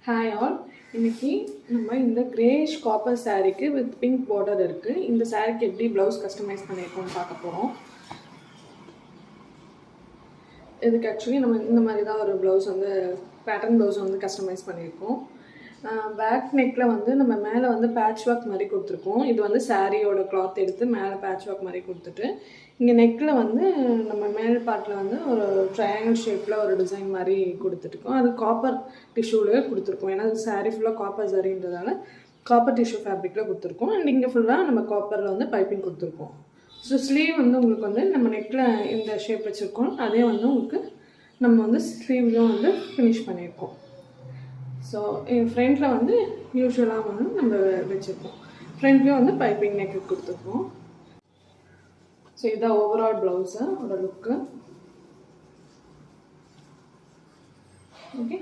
Hi all. இன்னைக்கு நம்ம இந்த கிரேஷ் காப்பர் சாரீக்கு வித் பிங்க் பார்டர் இருக்குது. இந்த சாரீக்கு எப்படி ப்ளவுஸ் கஸ்டமைஸ் பண்ணியிருக்கோம்னு பார்க்க போகிறோம். இதுக்கு ஆக்சுவலி நம்ம இந்த மாதிரி தான் ஒரு ப்ளவுஸ் வந்து பேட்டர்ன் ப்ளவுஸ் வந்து கஸ்டமைஸ் பண்ணியிருக்கோம். பேக் நெக்கில் வந்து நம்ம மேலே வந்து பேட்ச் ஒர்க் மாதிரி கொடுத்துருக்கோம். இது வந்து சாரியோட கிளாத் எடுத்து மேலே பேட்ச் ஒர்க் மாதிரி கொடுத்துட்டு இங்கே நெக்கில் வந்து நம்ம மேல் பார்ட்டில் வந்து ஒரு ட்ரையாங்கிள் ஷேப்பில் ஒரு டிசைன் மாதிரி கொடுத்துருக்கோம். அது காப்பர் டிஷ்யூவிலே கொடுத்துருக்கோம். ஏன்னா அது சாரீ ஃபுல்லாக காப்பர் சாரின்றதால காப்பர் டிஷ்யூ ஃபேப்ரிக்கில் கொடுத்துருக்கோம். அண்ட் இங்கே ஃபுல்லாக நம்ம காப்பரில் வந்து பைப்பிங் கொடுத்துருக்கோம். ஸோ ஸ்லீவ் வந்து உங்களுக்கு வந்து நம்ம நெக்கில் இந்த ஷேப் வச்சுருக்கோம். அதே வந்து உங்களுக்கு நம்ம வந்து ஸ்லீவ்லையும் வந்து ஃபினிஷ் பண்ணியிருக்கோம். ஸோ ஃப்ரண்ட்டில் வந்து யூஸ்வலாக வந்து நம்ம வச்சுருக்கோம். ஃப்ரண்ட்லேயும் வந்து பைப்பிங் நெக்கு கொடுத்துருக்கோம். ஸோ இதான் ஓவரால் ப்ளவுஸு ஒரு லுக்கு. ஓகே.